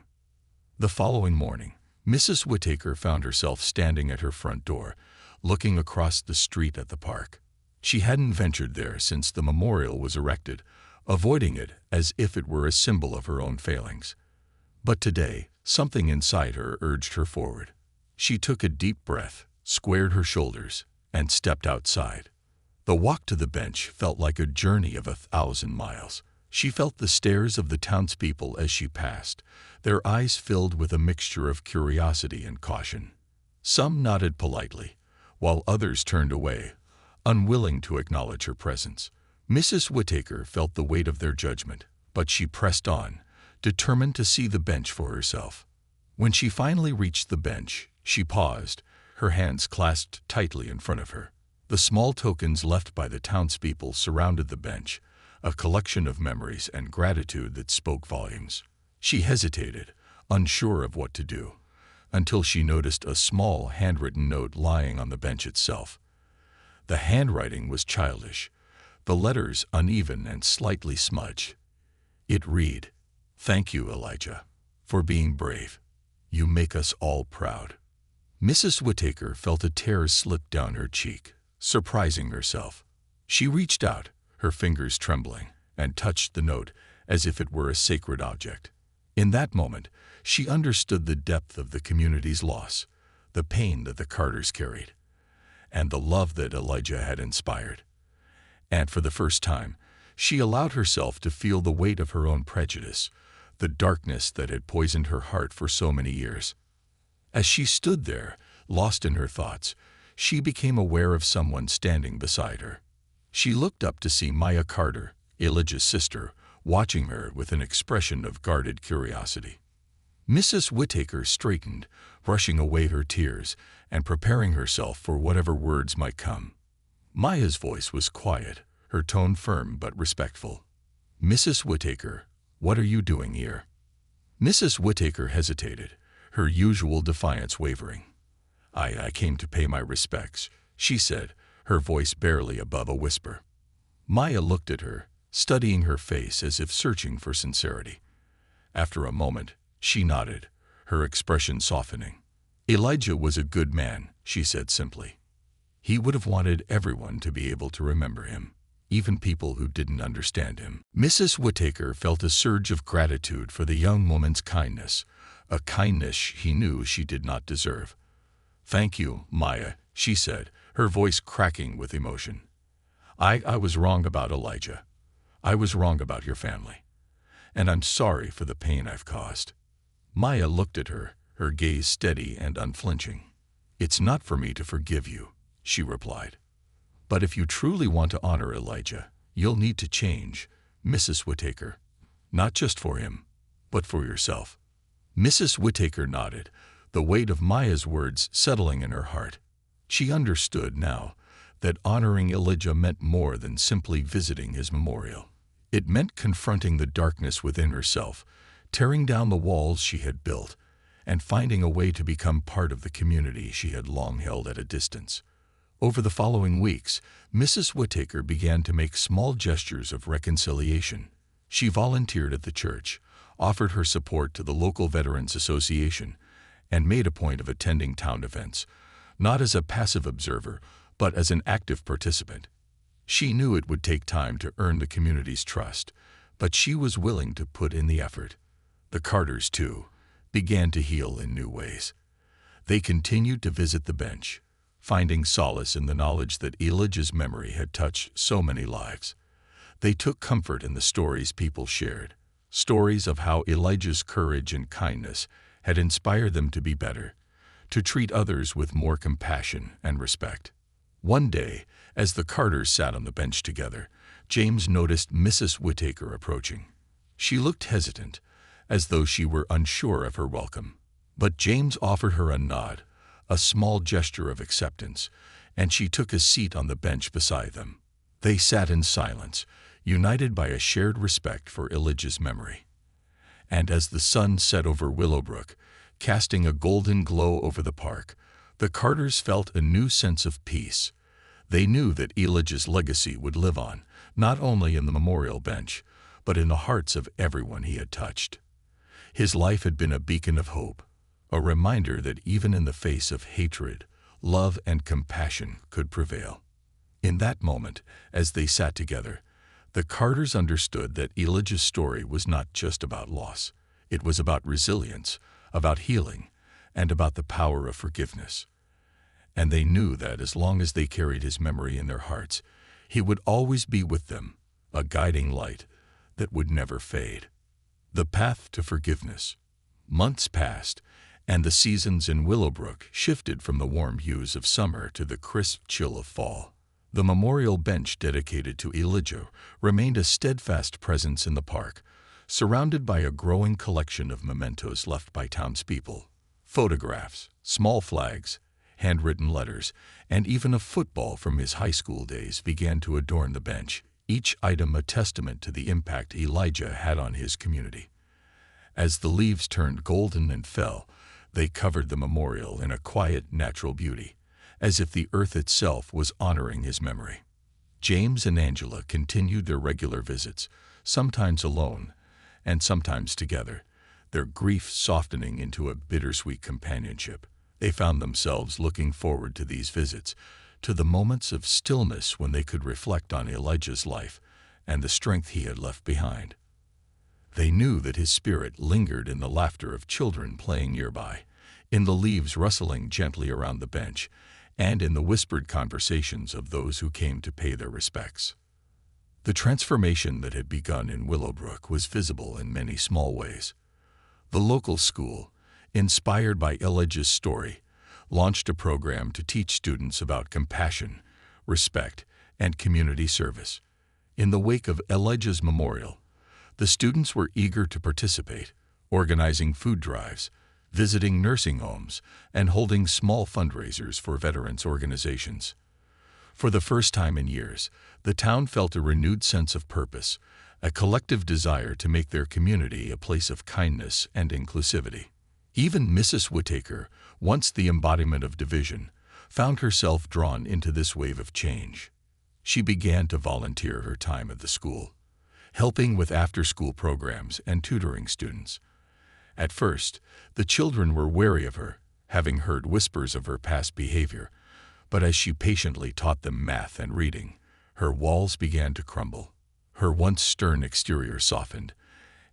The following morning, Mrs. Whittaker found herself standing at her front door, looking across the street at the park. She hadn't ventured there since the memorial was erected, avoiding it as if it were a symbol of her own failings. But today, something inside her urged her forward. She took a deep breath, squared her shoulders, and stepped outside. The walk to the bench felt like a journey of 1,000 miles. She felt the stares of the townspeople as she passed, their eyes filled with a mixture of curiosity and caution. Some nodded politely, while others turned away, unwilling to acknowledge her presence. Mrs. Whittaker felt the weight of their judgment, But she pressed on, determined to see the bench for herself. When she finally reached the bench, she paused, her hands clasped tightly in front of her. The small tokens left by the townspeople surrounded the bench, a collection of memories and gratitude that spoke volumes. She hesitated, unsure of what to do, until she noticed a small handwritten note lying on the bench itself. The handwriting was childish, the letters uneven and slightly smudged. It read, "Thank you, Elijah, for being brave. You make us all proud." Mrs. Whittaker felt a tear slip down her cheek, surprising herself. She reached out, her fingers trembling, and touched the note as if it were a sacred object. In that moment, she understood the depth of the community's loss, the pain that the Carters carried, and the love that Elijah had inspired. And for the first time, she allowed herself to feel the weight of her own prejudice, the darkness that had poisoned her heart for so many years. As she stood there, lost in her thoughts, she became aware of someone standing beside her. She looked up to see Maya Carter, Elijah's sister, watching her with an expression of guarded curiosity. Mrs. Whittaker straightened, brushing away her tears and preparing herself for whatever words might come. Maya's voice was quiet, her tone firm but respectful. "Mrs. Whittaker, what are you doing here?" Mrs. Whittaker hesitated, her usual defiance wavering. I came to pay my respects," she said, her voice barely above a whisper. Maya looked at her, studying her face as if searching for sincerity. After a moment, she nodded, her expression softening. "Elijah was a good man," she said simply. "He would have wanted everyone to be able to remember him, even people who didn't understand him." Mrs. Whittaker felt a surge of gratitude for the young woman's kindness, a kindness she knew she did not deserve. "Thank you, Maya," she said, her voice cracking with emotion. I was wrong about Elijah. I was wrong about your family. And I'm sorry for the pain I've caused." Maya looked at her, her gaze steady and unflinching. "It's not for me to forgive you," she replied. "But if you truly want to honor Elijah, you'll need to change, Mrs. Whittaker. Not just for him, but for yourself." Mrs. Whittaker nodded, the weight of Maya's words settling in her heart. She understood now that honoring Elijah meant more than simply visiting his memorial. It meant confronting the darkness within herself, tearing down the walls she had built, and finding a way to become part of the community she had long held at a distance. Over the following weeks, Mrs. Whittaker began to make small gestures of reconciliation. She volunteered at the church, offered her support to the local Veterans Association, and made a point of attending town events, not as a passive observer, but as an active participant. She knew it would take time to earn the community's trust, but she was willing to put in the effort. The Carters, too, began to heal in new ways. They continued to visit the bench, finding solace in the knowledge that Elijah's memory had touched so many lives. They took comfort in the stories people shared, stories of how Elijah's courage and kindness had inspired them to be better, to treat others with more compassion and respect. One day, as the Carters sat on the bench together, James noticed Mrs. Whittaker approaching. She looked hesitant, as though she were unsure of her welcome. But James offered her a nod, a small gesture of acceptance, and she took a seat on the bench beside them. They sat in silence, united by a shared respect for Elijah's memory. And as the sun set over Willowbrook, casting a golden glow over the park, the Carters felt a new sense of peace. They knew that Elijah's legacy would live on, not only in the memorial bench, but in the hearts of everyone he had touched. His life had been a beacon of hope, a reminder that even in the face of hatred, love and compassion could prevail. In that moment, as they sat together, the Carters understood that Elijah's story was not just about loss. It was about resilience, about healing, and about the power of forgiveness. And they knew that as long as they carried his memory in their hearts, he would always be with them, a guiding light that would never fade. The path to forgiveness. Months passed, and the seasons in Willowbrook shifted from the warm hues of summer to the crisp chill of fall. The memorial bench dedicated to Elijah remained a steadfast presence in the park, surrounded by a growing collection of mementos left by townspeople. Photographs, small flags, handwritten letters, and even a football from his high school days began to adorn the bench, each item a testament to the impact Elijah had on his community. As the leaves turned golden and fell, they covered the memorial in a quiet, natural beauty, as if the earth itself was honoring his memory. James and Angela continued their regular visits, sometimes alone, and sometimes together, their grief softening into a bittersweet companionship. They found themselves looking forward to these visits, to the moments of stillness when they could reflect on Elijah's life and the strength he had left behind. They knew that his spirit lingered in the laughter of children playing nearby, in the leaves rustling gently around the bench, and in the whispered conversations of those who came to pay their respects. The transformation that had begun in Willowbrook was visible in many small ways. The local school, inspired by Elijah's story, launched a program to teach students about compassion, respect, and community service. In the wake of Elijah's memorial, the students were eager to participate, organizing food drives, visiting nursing homes, and holding small fundraisers for veterans organizations. For the first time in years, the town felt a renewed sense of purpose, a collective desire to make their community a place of kindness and inclusivity. Even Mrs. Whittaker, once the embodiment of division, found herself drawn into this wave of change. She began to volunteer her time at the school, helping with after-school programs and tutoring students. At first, the children were wary of her, having heard whispers of her past behavior, but as she patiently taught them math and reading, her walls began to crumble. Her once stern exterior softened,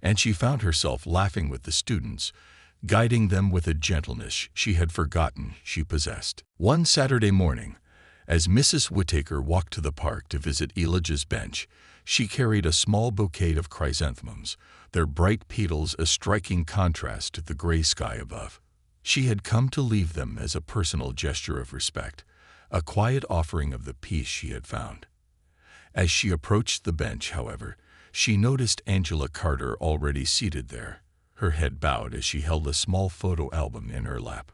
and she found herself laughing with the students, guiding them with a gentleness she had forgotten she possessed. One Saturday morning, as Mrs. Whittaker walked to the park to visit Elijah's bench, she carried a small bouquet of chrysanthemums, their bright petals a striking contrast to the gray sky above. She had come to leave them as a personal gesture of respect, a quiet offering of the peace she had found. As she approached the bench, however, she noticed Angela Carter already seated there, her head bowed as she held a small photo album in her lap.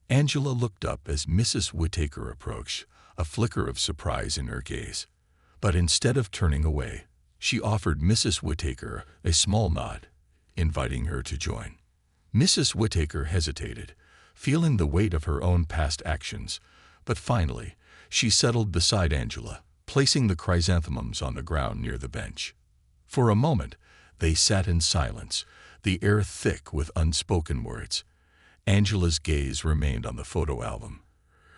Angela looked up as Mrs. Whittaker approached, a flicker of surprise in her gaze. But instead of turning away, she offered Mrs. Whittaker a small nod, inviting her to join. Mrs. Whittaker hesitated, feeling the weight of her own past actions, but finally, she settled beside Angela, placing the chrysanthemums on the ground near the bench. For a moment, they sat in silence, the air thick with unspoken words. Angela's gaze remained on the photo album,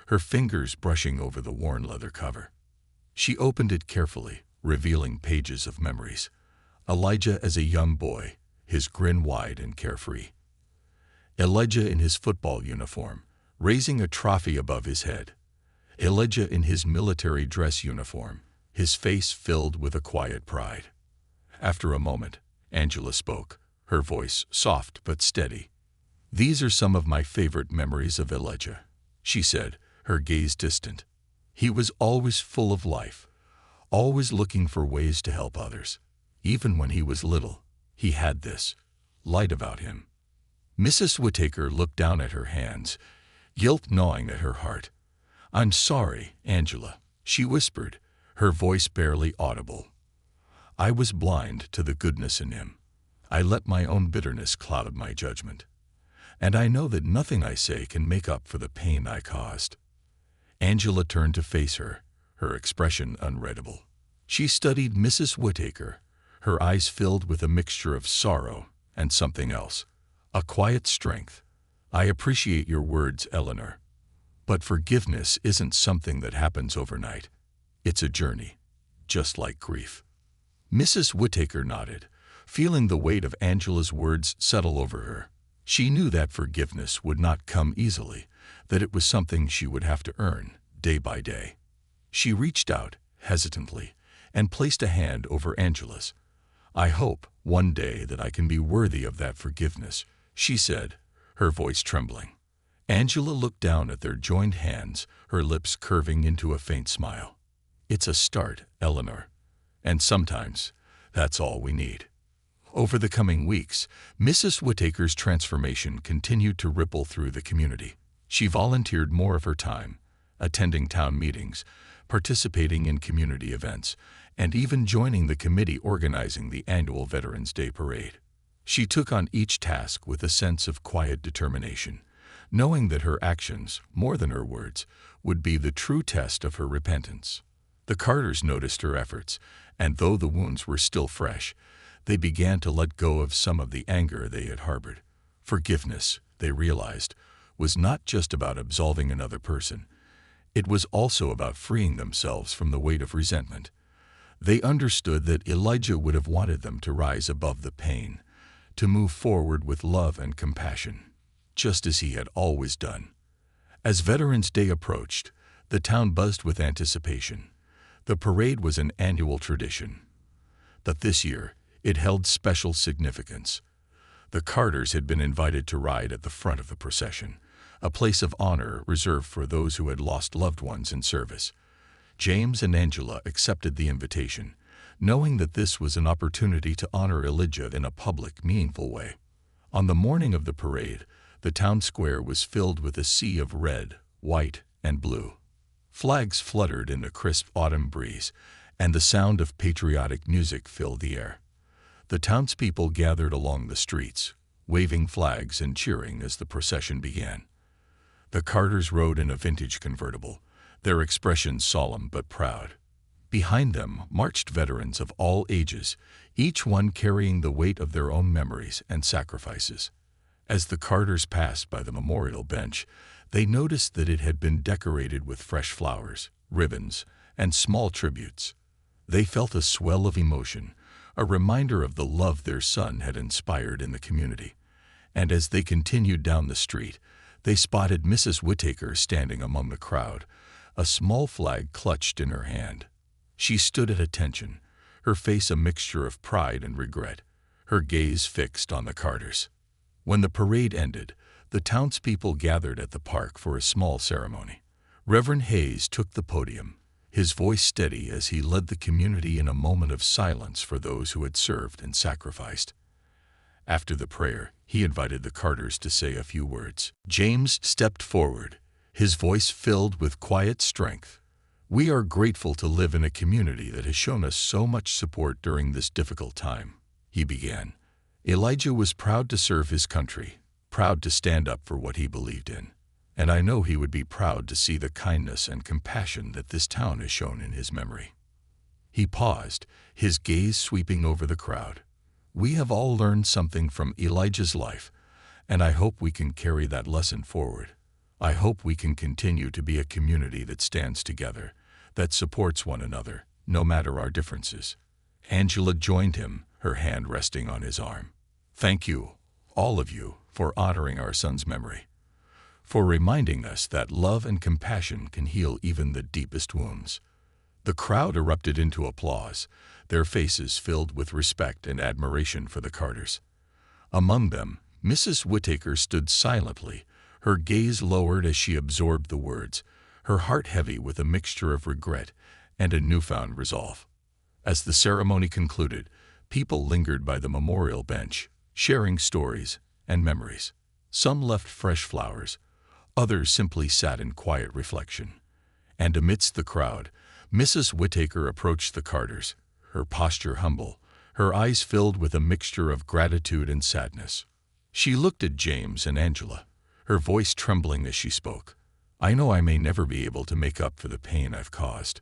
her fingers brushing over the worn leather cover. She opened it carefully, revealing pages of memories. Elijah as a young boy, his grin wide and carefree. Elijah in his football uniform, raising a trophy above his head. Elijah in his military dress uniform, his face filled with a quiet pride. After a moment, Angela spoke, her voice soft but steady. "These are some of my favorite memories of Elijah," she said, her gaze distant. "He was always full of life, always looking for ways to help others. Even when he was little, he had this light about him." Mrs. Whittaker looked down at her hands, guilt gnawing at her heart. "I'm sorry, Angela," she whispered, her voice barely audible. "I was blind to the goodness in him. I let my own bitterness cloud my judgment. And I know that nothing I say can make up for the pain I caused." Angela turned to face her, her expression unreadable. She studied Mrs. Whittaker, her eyes filled with a mixture of sorrow and something else, a quiet strength. "I appreciate your words, Eleanor. But forgiveness isn't something that happens overnight. It's a journey, just like grief." Mrs. Whittaker nodded, feeling the weight of Angela's words settle over her. She knew that forgiveness would not come easily, that it was something she would have to earn, day by day. She reached out, hesitantly, and placed a hand over Angela's. "I hope, one day, that I can be worthy of that forgiveness," she said, her voice trembling. Angela looked down at their joined hands, her lips curving into a faint smile. "It's a start, Eleanor. And sometimes, that's all we need." Over the coming weeks, Mrs. Whittaker's transformation continued to ripple through the community. She volunteered more of her time, attending town meetings, participating in community events, and even joining the committee organizing the annual Veterans Day Parade. She took on each task with a sense of quiet determination, knowing that her actions, more than her words, would be the true test of her repentance. The Carters noticed her efforts, and though the wounds were still fresh, they began to let go of some of the anger they had harbored. Forgiveness, they realized, was not just about absolving another person. It was also about freeing themselves from the weight of resentment. They understood that Elijah would have wanted them to rise above the pain, to move forward with love and compassion, just as he had always done. As Veterans Day approached, the town buzzed with anticipation. The parade was an annual tradition, but this year it held special significance. The Carters had been invited to ride at the front of the procession, a place of honor reserved for those who had lost loved ones in service. James and Angela accepted the invitation, knowing that this was an opportunity to honor Elijah in a public, meaningful way. On the morning of the parade, the town square was filled with a sea of red, white, and blue. Flags fluttered in the crisp autumn breeze, and the sound of patriotic music filled the air. The townspeople gathered along the streets, waving flags and cheering as the procession began. The Carters rode in a vintage convertible, their expressions solemn but proud. Behind them marched veterans of all ages, each one carrying the weight of their own memories and sacrifices. As the Carters passed by the memorial bench, they noticed that it had been decorated with fresh flowers, ribbons, and small tributes. They felt a swell of emotion, a reminder of the love their son had inspired in the community. And as they continued down the street, they spotted Mrs. Whittaker standing among the crowd, a small flag clutched in her hand. She stood at attention, her face a mixture of pride and regret, her gaze fixed on the Carters. When the parade ended, the townspeople gathered at the park for a small ceremony. Reverend Hayes took the podium, his voice steady as he led the community in a moment of silence for those who had served and sacrificed. After the prayer, he invited the Carters to say a few words. James stepped forward, his voice filled with quiet strength. "We are grateful to live in a community that has shown us so much support during this difficult time," he began. Elijah was proud to serve his country, proud to stand up for what he believed in. And I know he would be proud to see the kindness and compassion that this town has shown in his memory. He paused, his gaze sweeping over the crowd. We have all learned something from Elijah's life, and I hope we can carry that lesson forward. I hope we can continue to be a community that stands together, that supports one another, no matter our differences. Angela joined him, her hand resting on his arm. Thank you, all of you, for honoring our son's memory, for reminding us that love and compassion can heal even the deepest wounds. The crowd erupted into applause, their faces filled with respect and admiration for the Carters. Among them, Mrs. Whittaker stood silently, her gaze lowered as she absorbed the words, her heart heavy with a mixture of regret and a newfound resolve. As the ceremony concluded, people lingered by the memorial bench, sharing stories and memories. Some left fresh flowers, others simply sat in quiet reflection. And amidst the crowd, Mrs. Whittaker approached the Carters, her posture humble, her eyes filled with a mixture of gratitude and sadness. She looked at James and Angela, her voice trembling as she spoke. I know I may never be able to make up for the pain I've caused,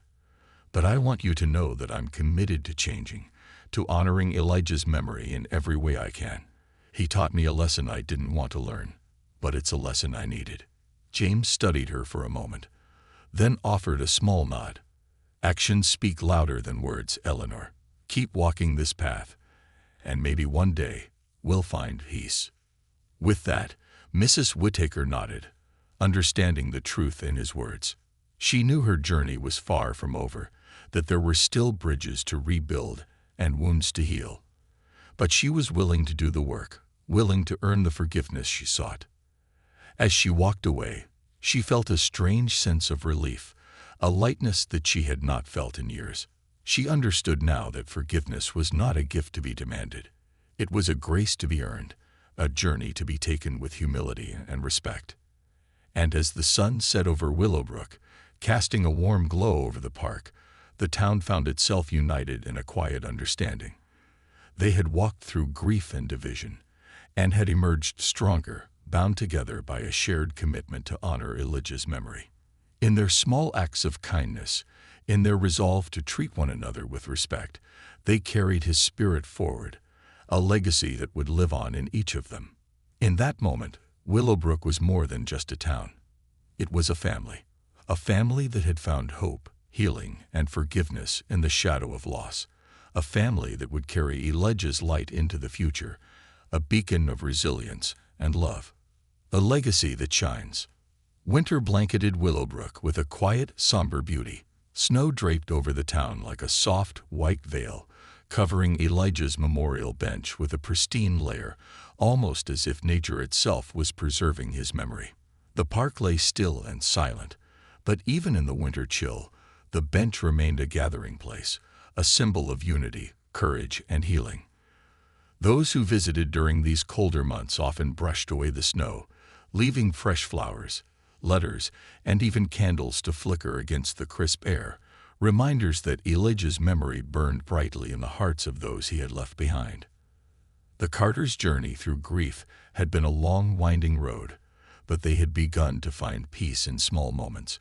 but I want you to know that I'm committed to changing, to honoring Elijah's memory in every way I can. He taught me a lesson I didn't want to learn, but it's a lesson I needed. James studied her for a moment, then offered a small nod. Actions speak louder than words, Eleanor. Keep walking this path, and maybe one day we'll find peace. With that, Mrs. Whittaker nodded, understanding the truth in his words. She knew her journey was far from over, that there were still bridges to rebuild and wounds to heal. But she was willing to do the work, willing to earn the forgiveness she sought. As she walked away, she felt a strange sense of relief, a lightness that she had not felt in years. She understood now that forgiveness was not a gift to be demanded. It was a grace to be earned, a journey to be taken with humility and respect. And as the sun set over Willowbrook, casting a warm glow over the park, the town found itself united in a quiet understanding. They had walked through grief and division, and had emerged stronger, bound together by a shared commitment to honor Elijah's memory. In their small acts of kindness, in their resolve to treat one another with respect, they carried his spirit forward, a legacy that would live on in each of them. In that moment, Willowbrook was more than just a town. It was a family that had found hope, healing, and forgiveness in the shadow of loss, a family that would carry Elijah's light into the future, a beacon of resilience and love, a legacy that shines. Winter blanketed Willowbrook with a quiet, somber beauty. Snow draped over the town like a soft, white veil, covering Elijah's memorial bench with a pristine layer, almost as if nature itself was preserving his memory. The park lay still and silent, but even in the winter chill, the bench remained a gathering place, a symbol of unity, courage, and healing. Those who visited during these colder months often brushed away the snow, leaving fresh flowers, letters, and even candles to flicker against the crisp air, reminders that Elijah's memory burned brightly in the hearts of those he had left behind. The Carters' journey through grief had been a long, winding road, but they had begun to find peace in small moments,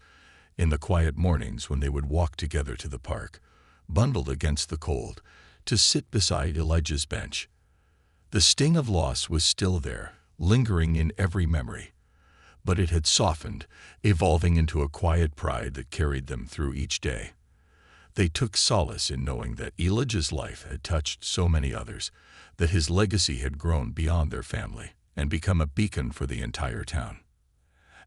in the quiet mornings when they would walk together to the park, bundled against the cold, to sit beside Elijah's bench. The sting of loss was still there, lingering in every memory, but it had softened, evolving into a quiet pride that carried them through each day. They took solace in knowing that Elijah's life had touched so many others, that his legacy had grown beyond their family and become a beacon for the entire town.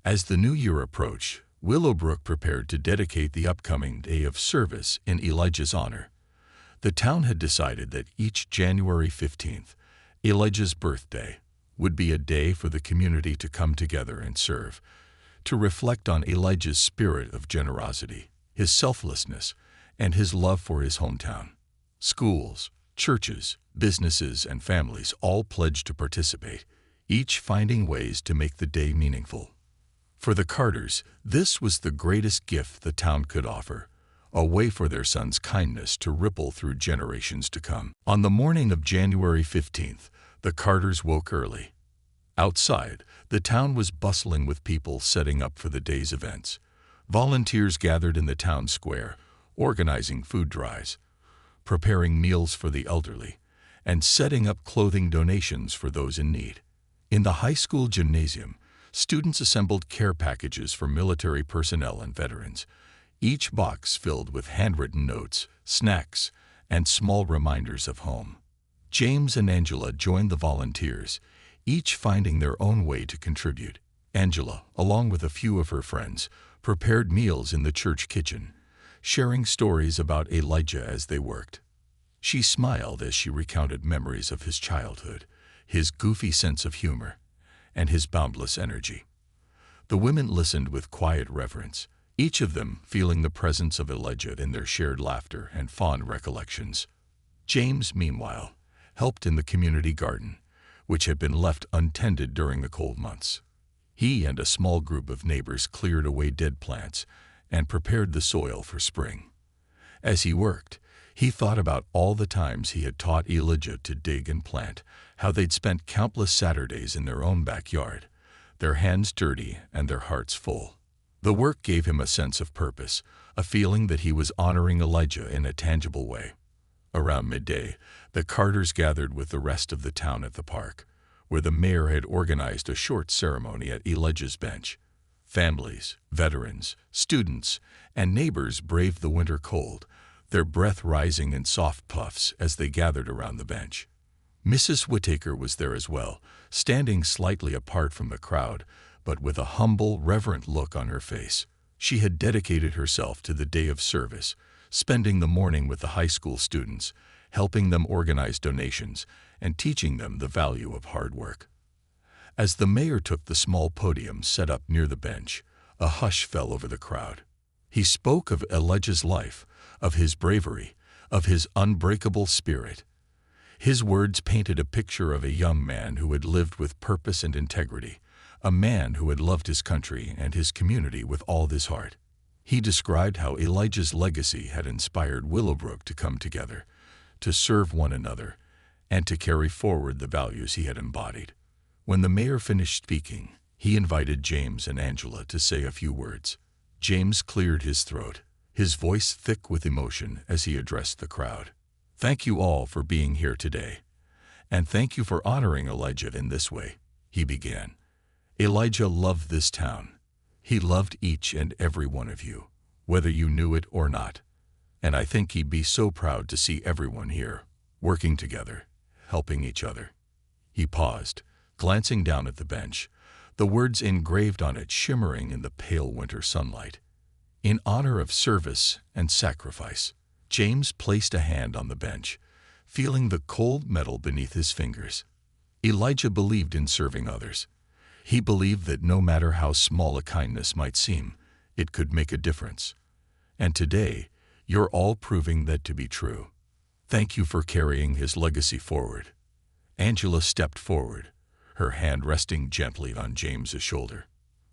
As the new year approached, Willowbrook prepared to dedicate the upcoming day of service in Elijah's honor. The town had decided that each January 15th, Elijah's birthday, would be a day for the community to come together and serve, to reflect on Elijah's spirit of generosity, his selflessness, and his love for his hometown. Schools, churches, businesses, and families all pledged to participate, each finding ways to make the day meaningful. For the Carters, this was the greatest gift the town could offer, a way for their son's kindness to ripple through generations to come. On the morning of January 15th, the Carters woke early. Outside, the town was bustling with people setting up for the day's events. Volunteers gathered in the town square, organizing food drives, preparing meals for the elderly, and setting up clothing donations for those in need. In the high school gymnasium, students assembled care packages for military personnel and veterans, each box filled with handwritten notes, snacks, and small reminders of home. James and Angela joined the volunteers, each finding their own way to contribute. Angela, along with a few of her friends, prepared meals in the church kitchen, sharing stories about Elijah as they worked. She smiled as she recounted memories of his childhood, his goofy sense of humor, and his boundless energy. The women listened with quiet reverence, each of them feeling the presence of Elijah in their shared laughter and fond recollections. James, meanwhile, helped in the community garden, which had been left untended during the cold months. He and a small group of neighbors cleared away dead plants and prepared the soil for spring. As he worked, he thought about all the times he had taught Elijah to dig and plant, how they'd spent countless Saturdays in their own backyard, their hands dirty and their hearts full. The work gave him a sense of purpose, a feeling that he was honoring Elijah in a tangible way. Around midday, the Carters gathered with the rest of the town at the park, where the mayor had organized a short ceremony at Elijah's bench. Families, veterans, students, and neighbors braved the winter cold, their breath rising in soft puffs as they gathered around the bench. Mrs. Whittaker was there as well, standing slightly apart from the crowd, but with a humble, reverent look on her face. She had dedicated herself to the day of service, spending the morning with the high school students, helping them organize donations, and teaching them the value of hard work. As the mayor took the small podium set up near the bench, a hush fell over the crowd. He spoke of Elijah's life, of his bravery, of his unbreakable spirit. His words painted a picture of a young man who had lived with purpose and integrity, a man who had loved his country and his community with all his heart. He described how Elijah's legacy had inspired Willowbrook to come together, to serve one another, and to carry forward the values he had embodied. When the mayor finished speaking, he invited James and Angela to say a few words. James cleared his throat, his voice thick with emotion as he addressed the crowd. "Thank you all for being here today, and thank you for honoring Elijah in this way," he began. "Elijah loved this town. He loved each and every one of you, whether you knew it or not. And I think he'd be so proud to see everyone here, working together, helping each other." He paused, glancing down at the bench, the words engraved on it shimmering in the pale winter sunlight. "In honor of service and sacrifice." James placed a hand on the bench, feeling the cold metal beneath his fingers. Elijah believed in serving others. He believed that no matter how small a kindness might seem, it could make a difference. And today, you're all proving that to be true. Thank you for carrying his legacy forward. Angela stepped forward, her hand resting gently on James's shoulder.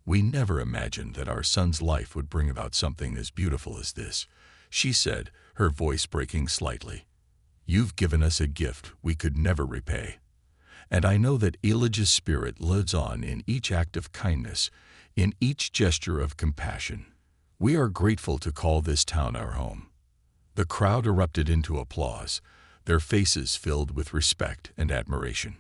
"We never imagined that our son's life would bring about something as beautiful as this," she said, her voice breaking slightly. "You've given us a gift we could never repay. And I know that Elijah's spirit lives on in each act of kindness, in each gesture of compassion. We are grateful to call this town our home." The crowd erupted into applause, their faces filled with respect and admiration.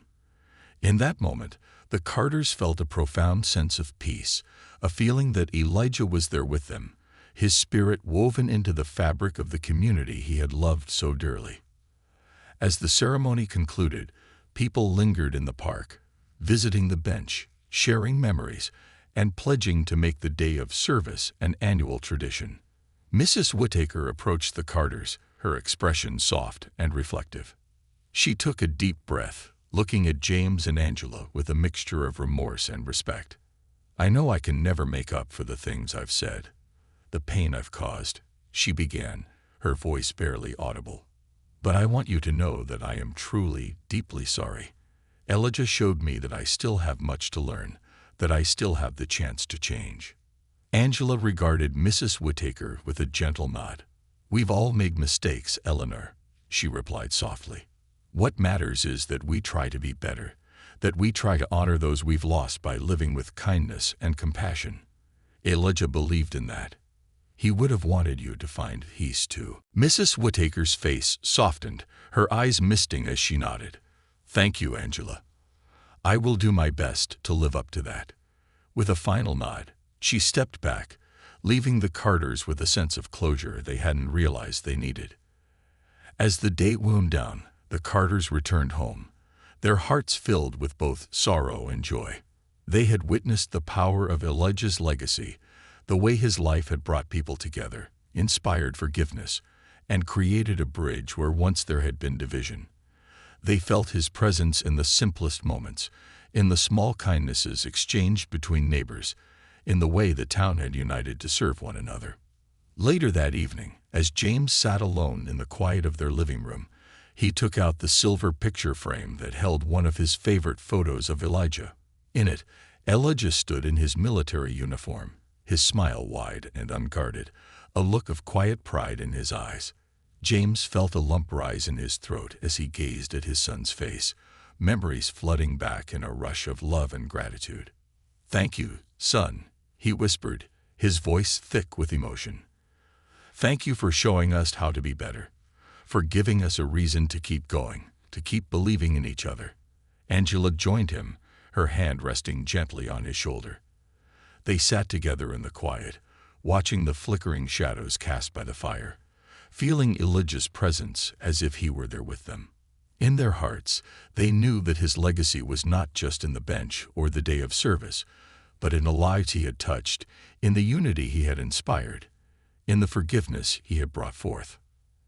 In that moment, the Carters felt a profound sense of peace, a feeling that Elijah was there with them, his spirit woven into the fabric of the community he had loved so dearly. As the ceremony concluded, people lingered in the park, visiting the bench, sharing memories, and pledging to make the day of service an annual tradition. Mrs. Whittaker approached the Carters, her expression soft and reflective. She took a deep breath, looking at James and Angela with a mixture of remorse and respect. "I know I can never make up for the things I've said, the pain I've caused," she began, her voice barely audible. "But I want you to know that I am truly, deeply sorry. Elijah showed me that I still have much to learn, that I still have the chance to change." Angela regarded Mrs. Whittaker with a gentle nod. "We've all made mistakes, Eleanor," she replied softly. "What matters is that we try to be better, that we try to honor those we've lost by living with kindness and compassion. Elijah believed in that. He would have wanted you to find peace too." Mrs. Whittaker's face softened, her eyes misting as she nodded. "Thank you, Angela. I will do my best to live up to that." With a final nod, she stepped back, leaving the Carters with a sense of closure they hadn't realized they needed. As the day wound down, the Carters returned home, their hearts filled with both sorrow and joy. They had witnessed the power of Elijah's legacy, the way his life had brought people together, inspired forgiveness, and created a bridge where once there had been division. They felt his presence in the simplest moments, in the small kindnesses exchanged between neighbors, in the way the town had united to serve one another. Later that evening, as James sat alone in the quiet of their living room, he took out the silver picture frame that held one of his favorite photos of Elijah. In it, Elijah stood in his military uniform, his smile wide and unguarded, a look of quiet pride in his eyes. James felt a lump rise in his throat as he gazed at his son's face, memories flooding back in a rush of love and gratitude. "Thank you, son," he whispered, his voice thick with emotion. "Thank you for showing us how to be better, for giving us a reason to keep going, to keep believing in each other." Angela joined him, her hand resting gently on his shoulder. They sat together in the quiet, watching the flickering shadows cast by the fire, feeling Elijah's presence as if he were there with them. In their hearts, they knew that his legacy was not just in the bench or the day of service, but in the lives he had touched, in the unity he had inspired, in the forgiveness he had brought forth.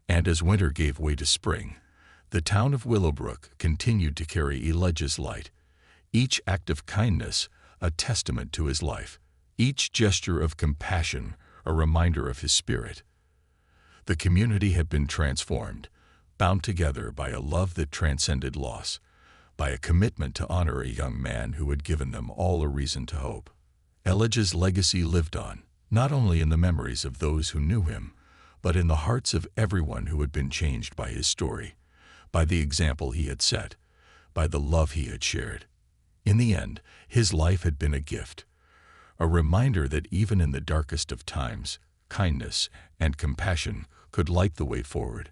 And as winter gave way to spring, the town of Willowbrook continued to carry Elijah's light, each act of kindness a testament to his life, each gesture of compassion a reminder of his spirit. The community had been transformed, bound together by a love that transcended loss, by a commitment to honor a young man who had given them all a reason to hope. Elijah's legacy lived on, not only in the memories of those who knew him, but in the hearts of everyone who had been changed by his story, by the example he had set, by the love he had shared. In the end, his life had been a gift, a reminder that even in the darkest of times, kindness and compassion could light the way forward.